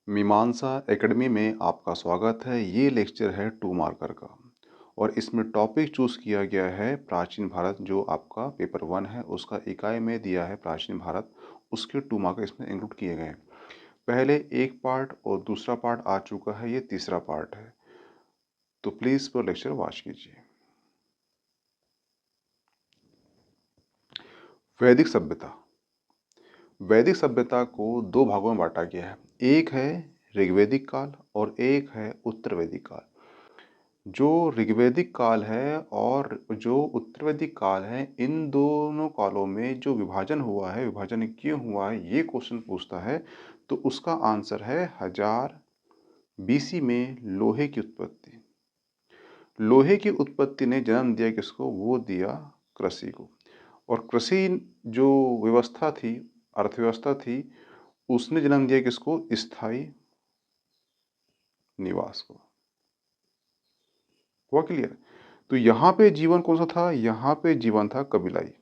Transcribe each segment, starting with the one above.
मीमांसा एकेडमी में आपका स्वागत है। ये लेक्चर है 2 मार्कर का और इसमें टॉपिक चूज़ किया गया है प्राचीन भारत, जो आपका पेपर 1 है उसका इकाई में दिया है प्राचीन भारत, उसके 2 मार्कर इसमें इंक्लूड किए गए हैं। पहले एक पार्ट और दूसरा पार्ट आ चुका है, ये तीसरा पार्ट है, तो प्लीज़ वो लेक्चर वॉच कीजिए। वैदिक सभ्यता। वैदिक सभ्यता को 2 भागों में बांटा गया है। एक है ऋग्वैदिक काल और एक है उत्तर वैदिक काल। जो ऋग्वैदिक काल है और जो उत्तरवैदिक काल है, इन दोनों कालों में जो विभाजन हुआ है, विभाजन क्यों हुआ है, ये क्वेश्चन पूछता है। तो उसका आंसर है 1000 बीसी में लोहे की उत्पत्ति। लोहे की उत्पत्ति ने जन्म दिया किसको? वो दिया कृषि को। और कृषि जो व्यवस्था थी, अर्थव्यवस्था थी, उसने जन्म दिया किसको? स्थायी निवास को। हुआ क्लियर? तो यहाँ पे जीवन कौन सा था? यहाँ पे जीवन था कबीलाई,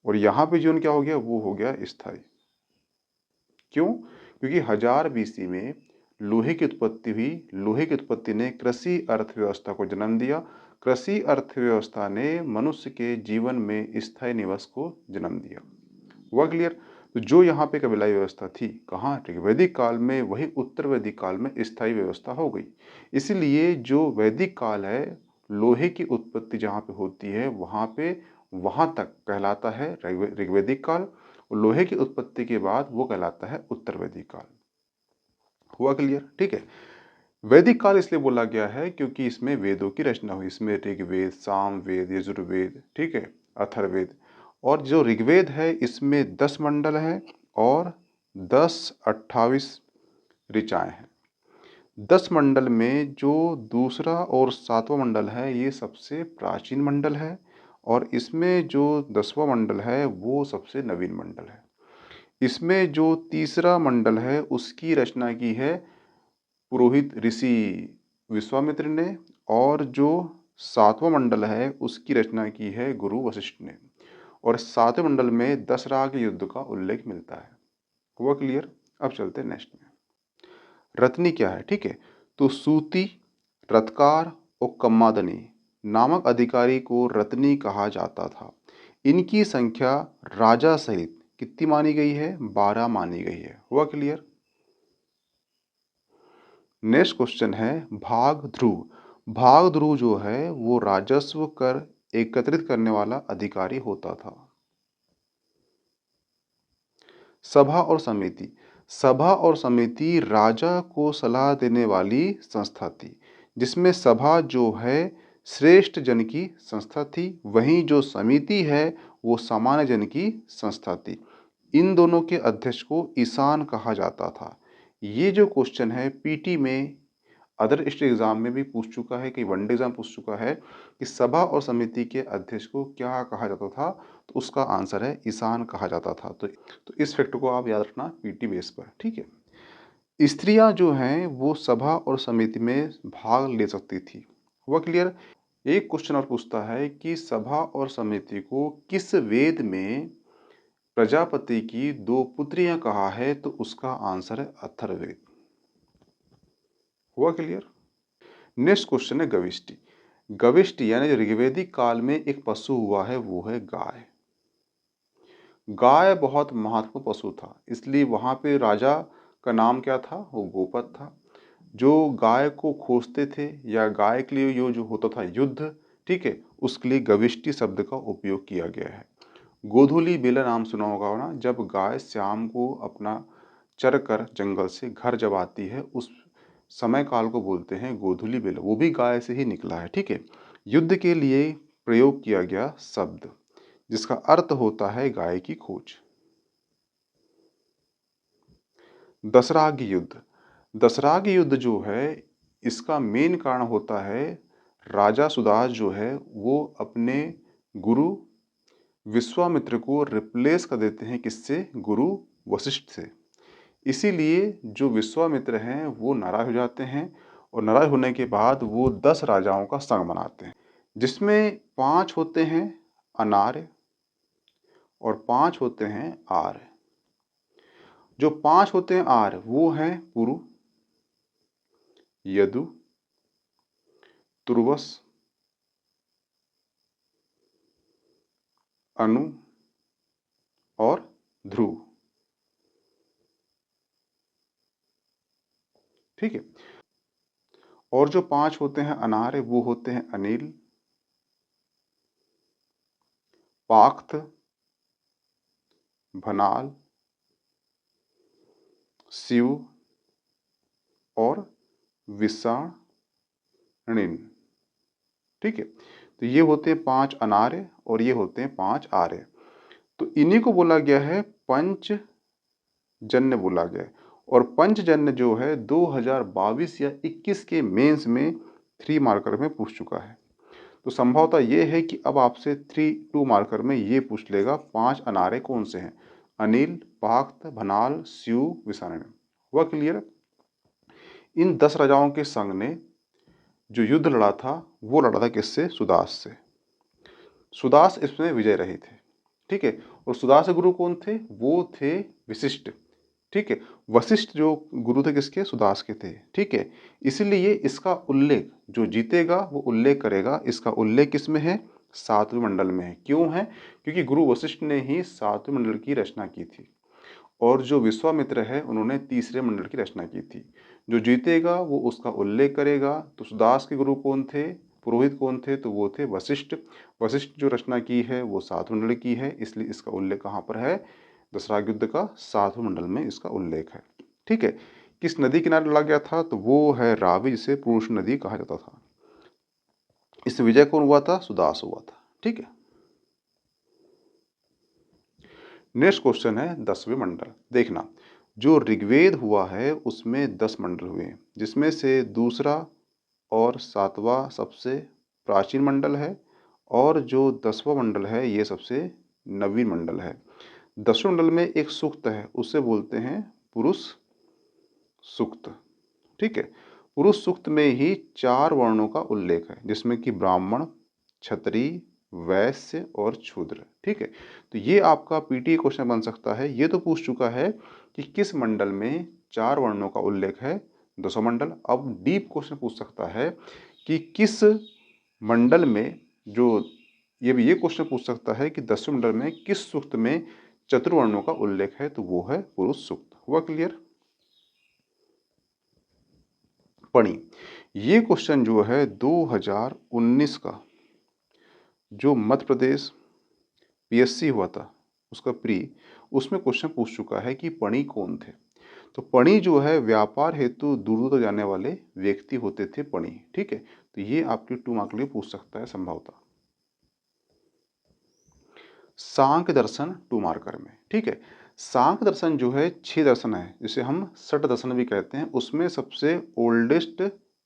और यहाँ पे जीवन क्या हो गया? वो हो गया स्थायी। क्यों? क्योंकि 1000 बीसी में लोहे की उत्पत्ति हुई। लोहे की उत्पत्ति ने कृषि अर्थव्यवस्था को जन्म दिया। कृषि अर्थव्यवस्था ने मनुष्य के जीवन में स्थायी निवास को जन्म दिया। हुआ क्लियर? तो जो यहाँ पे कबीलाई व्यवस्था थी, कहाँ? ऋग्वैदिक काल में, वही उत्तर वैदिक काल में स्थायी व्यवस्था हो गई। इसीलिए जो वैदिक काल है, लोहे की उत्पत्ति जहाँ पे होती है, वहाँ तक कहलाता है ऋग्वैदिक काल, और लोहे की उत्पत्ति के बाद वो कहलाता है उत्तर वैदिक काल। हुआ क्लियर? ठीक है। वैदिक काल इसलिए बोला गया है क्योंकि इसमें वेदों की रचना हुई। इसमें ऋग्वेद, सामवेद, यजुर्वेद, ठीक है, अथर्ववेद। और जो ऋग्वेद है इसमें 10 मंडल हैं और 10-28 ऋचाएँ हैं। 10 मंडल में जो दूसरा और 7वां मंडल है, ये सबसे प्राचीन मंडल है, और इसमें जो 10वां मंडल है वो सबसे नवीन मंडल है। इसमें जो तीसरा मंडल है उसकी रचना की है पुरोहित ऋषि विश्वामित्र ने, और जो 7वां मंडल है उसकी रचना की है गुरु वशिष्ठ ने। और 7वें मंडल में दशराग युद्ध का उल्लेख मिलता है। हुआ क्लियर? अब चलते हैं नेक्स्ट में। रत्नी क्या है? ठीक है, तो सूती, रत्कार और कम्मादनी नामक अधिकारी को रत्नी कहा जाता था। इनकी संख्या राजा सहित कितनी मानी गई है? 12 मानी गई है। हुआ क्लियर? नेक्स्ट क्वेश्चन है भाग ध्रुव। भाग ध्रुव जो है वो राजस्व कर एकत्रित करने वाला अधिकारी होता था। सभा और समिति। सभा और समिति राजा को सलाह देने वाली संस्था थी, जिसमें सभा जो है श्रेष्ठ जन की संस्था थी, वहीं जो समिति है वो सामान्य जन की संस्था थी। इन दोनों के अध्यक्ष को ईशान कहा जाता था। ये जो क्वेश्चन है पीटी में, अदर स्टेट एग्जाम में भी पूछ चुका है, कई वनडे एग्जाम पूछ चुका है कि सभा और समिति के अध्यक्ष को क्या कहा जाता था, तो उसका आंसर है ईशान कहा जाता था। तो इस फैक्ट को आप याद रखना पीटी बेस पर, ठीक है। स्त्रियां जो हैं वो सभा और समिति में भाग ले सकती थी। हुआ क्लियर? एक क्वेश्चन और पूछता है कि सभा और समिति को किस वेद में प्रजापति की 2 पुत्रियां कहा है, तो उसका आंसर है अथर्ववेद। हुआ क्लियर? नेक्स्ट क्वेश्चन है गविष्टि। गविष्टि यानी जो ऋग्वैदिक काल में एक पशु हुआ है वो है गाय। गाय बहुत महत्वपूर्ण पशु था, इसलिए वहां पे राजा का नाम क्या था? वो गोपद था। जो गाय को खोजते थे या गाय के लिए जो होता था युद्ध, ठीक है, उसके लिए गविष्टि शब्द का उपयोग किया गया है। गोधूली बेला नाम सुना होगा ना, जब गाय शाम को अपना चर कर जंगल से घर जब आती है, उस समय काल को बोलते हैं गोधूली बेला। वो भी गाय से ही निकला है, ठीक है। युद्ध के लिए प्रयोग किया गया शब्द, जिसका अर्थ होता है गाय की खोज। दशराग युद्ध। दशराग युद्ध जो है, इसका मेन कारण होता है राजा सुदास जो है वो अपने गुरु विश्वामित्र को रिप्लेस कर देते हैं। किससे? गुरु वशिष्ठ से। इसीलिए जो विश्वामित्र हैं वो नाराज हो जाते हैं, और नाराज होने के बाद वो 10 राजाओं का संघ बनाते हैं, जिसमें 5 होते हैं अनार्य और 5 होते हैं आर्य। जो 5 होते हैं आर वो हैं पुरु, यदु, तुर्वस, अनु और ध्रुव। ठीक है। और जो 5 होते हैं अनार्य वो होते हैं अनिल, पाख्त, भनाल, शिव और विषाणिन। ठीक है। तो ये होते हैं 5 अनार्य और ये होते हैं 5 आर्य। तो इन्हीं को बोला गया है पंचजन्य बोला गया है। और पंचजन्य जो है 2022 या 21 के मेंस में 3 मार्कर में पूछ चुका है। तो संभवतः ये है कि अब आपसे 2 मार्कर में ये पूछ लेगा 5 अनार्य कौन से हैं, अनिल, पाख्त, भनाल, शिव, विषाणिन। हुआ क्लियर? इन 10 राजाओं के संग ने जो युद्ध लड़ा था वो लड़ा था किससे? सुदास से। सुदास इसमें विजय रहे थे। ठीक है। और सुदास के गुरु कौन थे? वो थे वशिष्ठ। ठीक है। वशिष्ठ जो गुरु थे किसके? सुदास के थे। ठीक है। इसलिए इसका उल्लेख जो जीतेगा वो उल्लेख करेगा, इसका उल्लेख किसमें है? 7वें मंडल में है। क्यों है? क्योंकि गुरु वशिष्ठ ने ही 7वें मंडल की रचना की थी और जो विश्वामित्र है उन्होंने 3रे मंडल की रचना की थी। जो जीतेगा वो उसका उल्लेख करेगा। तो सुदास के गुरु कौन थे? पुरोहित कौन थे? तो वो थे वशिष्ठ। वशिष्ठ जो रचना की है वो 7वें मंडल की है, इसलिए इसका उल्लेख कहाँ पर है? दसरा युद्ध का 7वें मंडल में इसका उल्लेख है। ठीक है। किस नदी किनारे लड़ा गया था? तो वो है रावी, जिसे पुरुष नदी कहा जाता था। इस विजय कौन हुआ था? सुदास हुआ था। ठीक है। नेक्स्ट क्वेश्चन है 10वें मंडल। देखना, जो ऋग्वेद हुआ है उसमें 10 मंडल हुए हैं, जिसमें से दूसरा और 7वां सबसे प्राचीन मंडल है और जो 10वां मंडल है ये सबसे नवीन मंडल है। 10वें मंडल में एक सूक्त है, उससे बोलते हैं पुरुष सूक्त। ठीक है। पुरुष सूक्त में ही 4 वर्णों का उल्लेख है, जिसमें कि ब्राह्मण, क्षत्रिय, वैश्य और शूद्र। ठीक है। तो ये आपका पीटी क्वेश्चन बन सकता है। ये तो पूछ चुका है कि किस मंडल में 4 वर्णों का उल्लेख है, 10वां मंडल। अब डीप क्वेश्चन पूछ सकता है कि किस मंडल में जो ये क्वेश्चन पूछ सकता है कि 10वें मंडल में किस सूक्त में चतुर्वर्णों का उल्लेख है, तो वो है पुरुष सूक्त। हुआ क्लियर? पढ़ी। ये क्वेश्चन जो है 2019 का जो मध्य प्रदेश पीएससी हुआ था उसका उसमें क्वेश्चन पूछ चुका है कि पणी कौन थे। तो पणी जो है व्यापार हेतु दूर दूर तक जाने वाले व्यक्ति होते थे पणी। ठीक है। तो ये आपके 2 मार्क के लिए पूछ सकता है संभवतः। सांख्य दर्शन 2 मार्कर में। ठीक है। सांख्य दर्शन जो है 6 दर्शन है, जिसे हम षट दर्शन भी कहते हैं, उसमें सबसे ओल्डेस्ट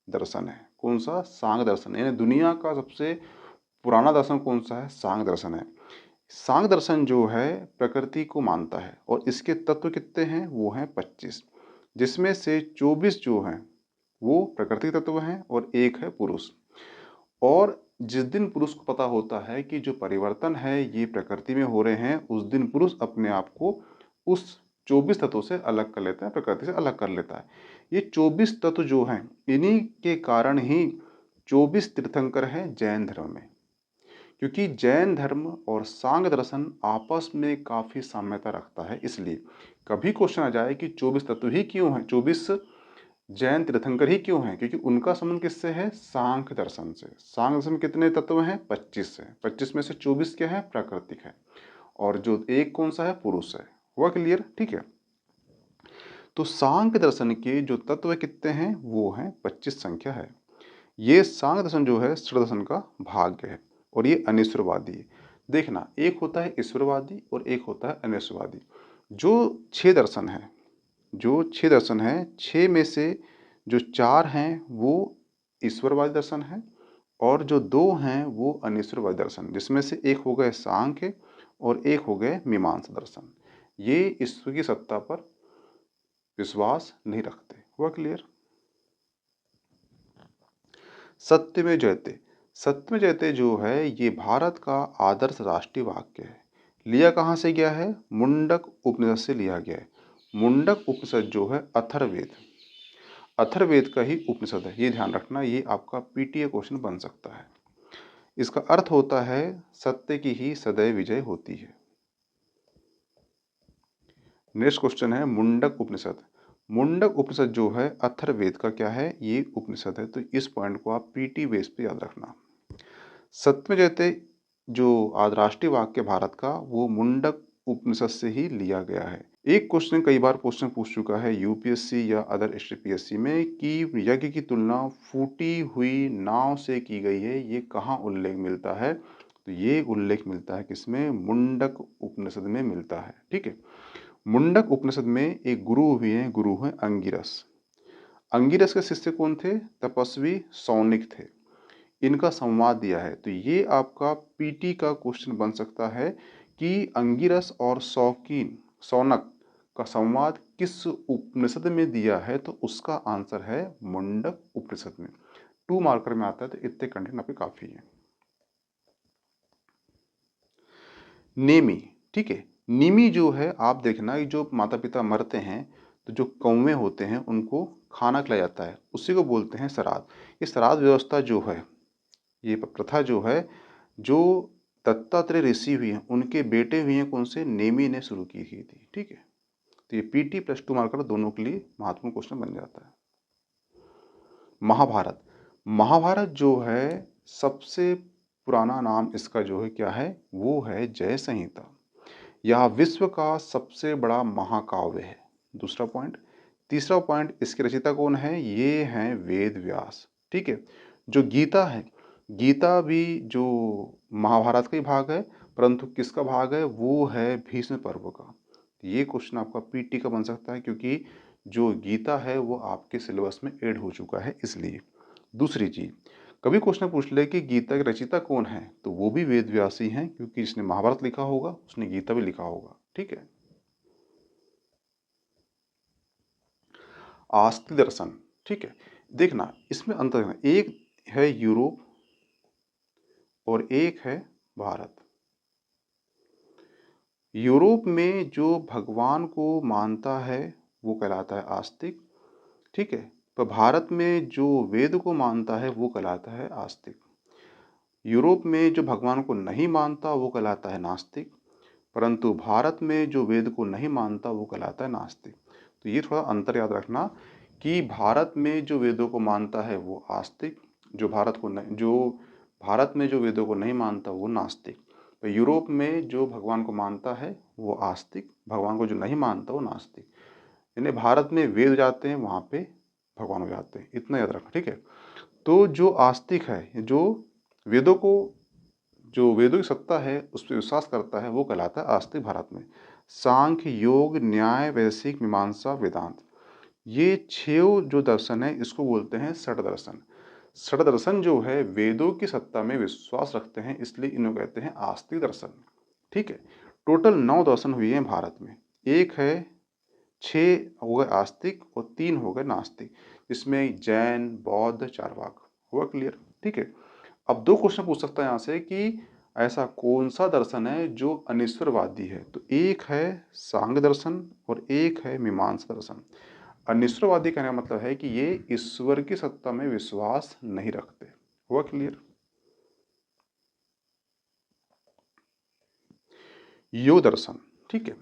दर्शन है। कौन सा? सांख्य दर्शन। यानी दुनिया का सबसे पुराना दर्शन कौन सा है? सांख्य दर्शन है। सांख्य दर्शन जो है प्रकृति को मानता है और इसके तत्व कितने हैं? वो हैं 25, जिसमें से 24 जो हैं वो प्रकृति तत्व हैं और एक है पुरुष। और जिस दिन पुरुष को पता होता है कि जो परिवर्तन है ये प्रकृति में हो रहे हैं, उस दिन पुरुष अपने आप को उस 24 तत्वों से अलग कर लेता है, प्रकृति से अलग कर लेता है। ये 24 तत्व जो हैं इन्हीं के कारण ही 24 तीर्थंकर हैं जैन धर्म में। क्योंकि जैन धर्म और सांख्य दर्शन आपस में काफ़ी साम्यता रखता है, इसलिए कभी क्वेश्चन आ जाए कि 24 तत्व ही क्यों हैं, 24 जैन तीर्थंकर ही क्यों हैं, क्योंकि उनका संबंध किससे है? सांख्य दर्शन से। सांख्य दर्शन में कितने तत्व हैं? 25 है। 25 में से 24 क्या है? प्राकृतिक है। और जो एक कौन सा है? पुरुष है। हुआ क्लियर? ठीक है। तो सांख्य दर्शन के जो तत्व कितने हैं? वो हैं 25 संख्या है। ये सांख्य दर्शन जो है षड दर्शन का भाग्य है और ये अनिश्वरवादी है। देखना, एक होता है ईश्वरवादी और एक होता है अनिश्वरवादी। जो 6 दर्शन है, जो 6 दर्शन हैं, 6 में से जो 4 हैं वो ईश्वरवादी दर्शन है और जो 2 हैं वो अनिश्वरवादी दर्शन, जिसमें से एक हो गए सांख्य और एक हो गए मीमांसा दर्शन। ये ईश्वर की सत्ता पर विश्वास नहीं रखते। हुआ क्लियर? सत्य में जयते। सत्य में जयते जो है ये भारत का आदर्श राष्ट्रीय वाक्य है। लिया कहाँ से गया है? मुंडक उपनिषद से लिया गया है। मुंडक उपनिषद जो है अथर्ववेद, अथर्ववेद का ही उपनिषद है। ये ध्यान रखना, ये आपका पीटीए क्वेश्चन बन सकता है। इसका अर्थ होता है सत्य की ही सदैव विजय होती है। नेक्स्ट क्वेश्चन है मुंडक उपनिषद। मुंडक उपनिषद जो है अथर्ववेद का क्या है, ये उपनिषद है। तो इस पॉइंट को आप पीटी बेस पे याद रखना। सत्य जयते जो आज राष्ट्रीय वाक्य भारत का, वो मुंडक उपनिषद से ही लिया गया है। एक क्वेश्चन कई बार क्वेश्चन पूछ चुका है यूपीएससी या अदर स्टेट पीएससी में कि यज्ञ की तुलना फूटी हुई नाव से की गई है, ये कहाँ उल्लेख मिलता है? तो ये उल्लेख मिलता है किसमें? मुंडक उपनिषद में मिलता है। ठीक है, मुंडक उपनिषद में एक गुरु भी हैं, गुरु हैं अंगिरस। अंगिरस के शिष्य कौन थे? तपस्वी सौनिक थे। इनका संवाद दिया है। तो ये आपका पीटी का क्वेश्चन बन सकता है कि अंगिरस और सौनक का संवाद किस उपनिषद में दिया है? तो उसका आंसर है मुंडक उपनिषद में। 2 मार्कर में आता है, तो इतने कंटेंट आपके काफी है। नेमी, ठीक है, निमी जो है आप देखना, ये जो माता पिता मरते हैं तो जो कौवे होते हैं उनको खाना खिलाया जाता है, उसी को बोलते हैं श्राद्ध। ये श्राद्ध व्यवस्था जो है, ये प्रथा जो है, जो दत्तात्रेय ऋषि हुए हैं उनके बेटे हुए हैं, कौन से? नेमी ने शुरू की थी। ठीक है, तो ये पीटी प्लस 2 मार्कर दोनों के लिए महत्वपूर्ण क्वेश्चन बन जाता है। महाभारत, महाभारत जो है सबसे पुराना नाम इसका जो है क्या है? वो है जय संहिता। यह विश्व का सबसे बड़ा महाकाव्य है। दूसरा पॉइंट। तीसरा पॉइंट, इसके रचयिता कौन है? ये हैं वेद व्यास। ठीक है, जो गीता है, गीता भी जो महाभारत का ही भाग है, परंतु किसका भाग है? वो है भीष्म पर्व का। ये क्वेश्चन आपका पीटी का बन सकता है, क्योंकि जो गीता है वो आपके सिलेबस में ऐड हो चुका है, इसलिए। दूसरी चीज, कभी क्वेश्चन पूछ ले कि गीता के रचयिता कौन है, तो वो भी वेद व्यास ही हैं, क्योंकि जिसने महाभारत लिखा होगा उसने गीता भी लिखा होगा। ठीक है, आस्तिक दर्शन। ठीक है, देखना इसमें अंतर है, एक है यूरोप और एक है भारत। यूरोप में जो भगवान को मानता है वो कहलाता है आस्तिक। ठीक है, पर भारत में जो वेद को मानता है वो कहलाता है आस्तिक। यूरोप में जो भगवान को नहीं मानता वो कहलाता है नास्तिक, परंतु भारत में जो वेद को नहीं मानता वो कहलाता है नास्तिक। तो ये थोड़ा अंतर याद रखना कि भारत में जो वेदों को मानता है वो आस्तिक, जो भारत में जो वेदों को नहीं मानता वो नास्तिक। तो यूरोप में जो भगवान को मानता है वो आस्तिक, भगवान को जो नहीं मानता वो नास्तिक। यानी भारत में वेद जाते हैं, वहाँ पे भगवान हो जाते हैं, इतना याद रखना। ठीक है, तो जो आस्तिक है, जो वेदों को, जो वेदों की सत्ता है उस पर विश्वास करता है, वो कहलाता है आस्तिक भारत में। सांख्य, योग, न्याय, वैशेषिक, मीमांसा, वेदांत, ये 6 जो दर्शन है इसको बोलते हैं षट दर्शन। षट दर्शन जो है वेदों की सत्ता में विश्वास रखते हैं, इसलिए इन्हें कहते हैं आस्तिक दर्शन। ठीक है, टोटल 9 दर्शन हुए हैं भारत में। एक है, 6 हो गए आस्तिक और 3 हो गए नास्तिक, जिसमें जैन, बौद्ध, चारवाक। हुआ क्लियर? ठीक है, अब 2 क्वेश्चन पूछ सकता है यहाँ से कि ऐसा कौन सा दर्शन है जो अनिश्वरवादी है? तो एक है सांख्य दर्शन और एक है मीमांसा दर्शन। अनिश्वरवादी कहने का मतलब है कि ये ईश्वर की सत्ता में विश्वास नहीं रखते। हुआ क्लियर? योग दर्शन, ठीक है,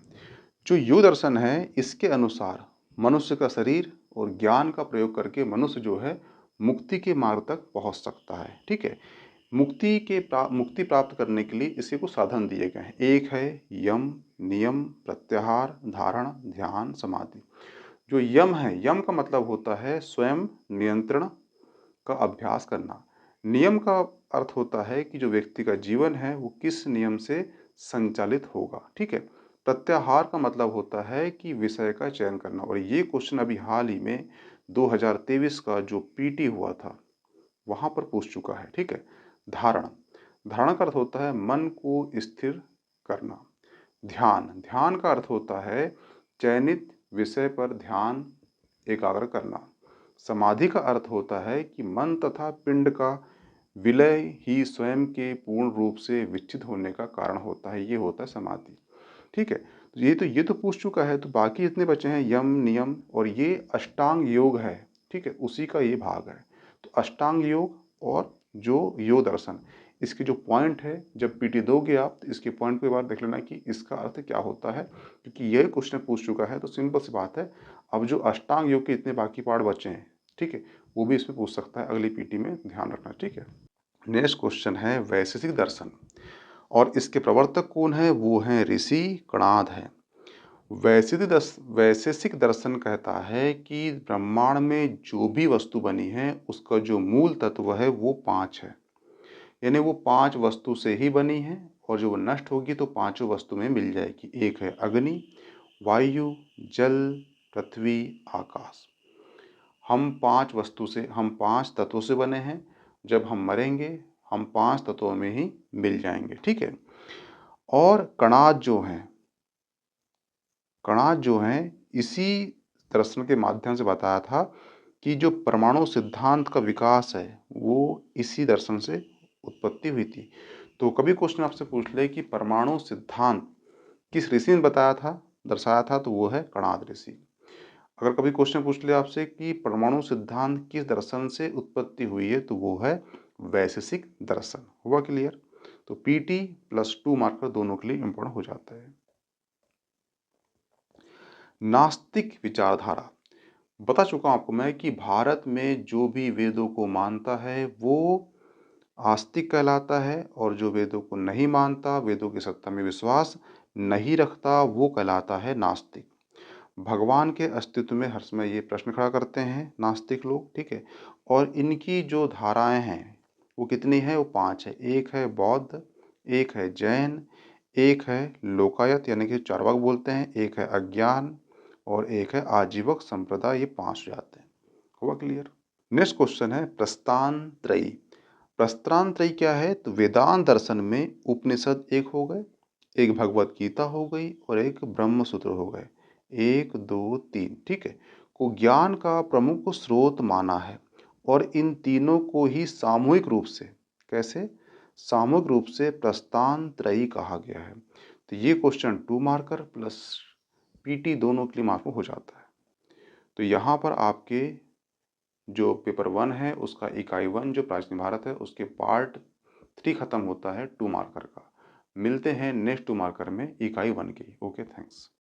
जो योग दर्शन है इसके अनुसार मनुष्य का शरीर और ज्ञान का प्रयोग करके मनुष्य जो है मुक्ति के मार्ग तक पहुंच सकता है। ठीक है, मुक्ति प्राप्त करने के लिए इसके कुछ साधन दिए गए हैं। एक है यम, नियम, प्रत्याहार, धारण, ध्यान, समाधि। जो यम है, यम का मतलब होता है स्वयं नियंत्रण का अभ्यास करना। नियम का अर्थ होता है कि जो व्यक्ति का जीवन है वो किस नियम से संचालित होगा। ठीक है, प्रत्याहार का मतलब होता है कि विषय का चयन करना, और ये क्वेश्चन अभी हाल ही में 2023 का जो पीटी हुआ था वहां पर पूछ चुका है। ठीक है, धारण, धारण का अर्थ होता है मन को स्थिर करना। ध्यान, ध्यान का अर्थ होता है चयनित विषय पर ध्यान एकाग्र करना। समाधि का अर्थ होता है कि मन तथा पिंड का विलय ही स्वयं के पूर्ण रूप से विकसित होने का कारण होता है, ये होता है समाधि। ठीक है, ये तो पूछ चुका है, तो बाकी जितने बचे हैं यम, नियम और ये अष्टांग योग है, ठीक है? उसी का ये भाग है। तो अष्टांग योग और जो योग दर्शन, इसके जो पॉइंट है, जब पीटी दोगे आप तो इसके पॉइंट को एक बार देख लेना कि इसका अर्थ क्या होता है, क्योंकि ये क्वेश्चन पूछ चुका है। तो सिंपल सी बात है, अब जो अष्टांग योग के इतने बाकी पार्ट बचे हैं, ठीक है? वो भी इसमें पूछ सकता है अगली पीटी में, ध्यान रखना, ठीक है? नेक्स्ट क्वेश्चन है वैशेषिक दर्शन, और इसके प्रवर्तक कौन है? वो हैं ऋषि कणाद है। वैशेषिक दर्शन कहता है कि ब्रह्मांड में जो भी वस्तु बनी है उसका जो मूल तत्व है वो पांच है, यानी वो पांच वस्तु से ही बनी है, और जो वो नष्ट होगी तो पांचों वस्तु में मिल जाएगी। एक है अग्नि, वायु, जल, पृथ्वी, आकाश। हम पांच तत्वों से बने हैं। जब हम मरेंगे हम पांच तत्वों में ही मिल जाएंगे, ठीक है? और कणाद जो हैं इसी दर्शन के माध्यम से बताया था कि जो परमाणु सिद्धांत का विकास है वो इसी दर्शन से उत्पत्ति हुई थी। तो कभी क्वेश्चन आपसे पूछ ले कि परमाणु सिद्धांत किस ऋषि ने बताया था, दर्शाया था, तो वो है कणाद ऋषि। अगर कभी क्वेश्चन पूछ ले आपसे कि परमाणु सिद्धांत किस दर्शन से उत्पत्ति हुई है, तो वो है वैशेषिक दर्शन। हुआ क्लियर? तो पीटी प्लस 2 मार्कर दोनों के लिए इंपॉर्टेंट हो जाता है। नास्तिक विचारधारा, बता चुका हूं आपको मैं कि भारत में जो भी वेदों को मानता है वो आस्तिक कहलाता है, और जो वेदों को नहीं मानता, वेदों की सत्ता में विश्वास नहीं रखता, वो कहलाता है नास्तिक। भगवान के अस्तित्व में हर समय ये प्रश्न खड़ा करते हैं नास्तिक लोग, ठीक है? और इनकी जो धाराएं हैं वो कितनी है? वो पांच है। एक है बौद्ध, एक है जैन, एक है लोकायत यानी कि चार्वाक बोलते हैं, एक है अज्ञान, और एक है आजीवक संप्रदाय। ये पांच हो जाते हैं। हुआ क्लियर? नेक्स्ट क्वेश्चन है प्रस्थान त्रयी। प्रस्थान त्रयी क्या है? तो वेदांत दर्शन में उपनिषद एक हो गए, एक भगवत गीता हो गई, और एक ब्रह्म सूत्र हो गए। एक, दो, तीन, ठीक है? को ज्ञान का प्रमुख स्रोत माना है, और इन तीनों को ही सामूहिक रूप से, कैसे? सामूहिक रूप से प्रस्थान त्रयी कहा गया है। तो ये क्वेश्चन 2 मार्कर प्लस पीटी दोनों के लिए मार्क हो जाता है। तो यहाँ पर आपके जो पेपर 1 है उसका इकाई 1 जो प्राचीन भारत है उसके पार्ट 3 खत्म होता है 2 मार्कर का। मिलते हैं नेक्स्ट 2 मार्कर में इकाई 1 की। Okay, thanks.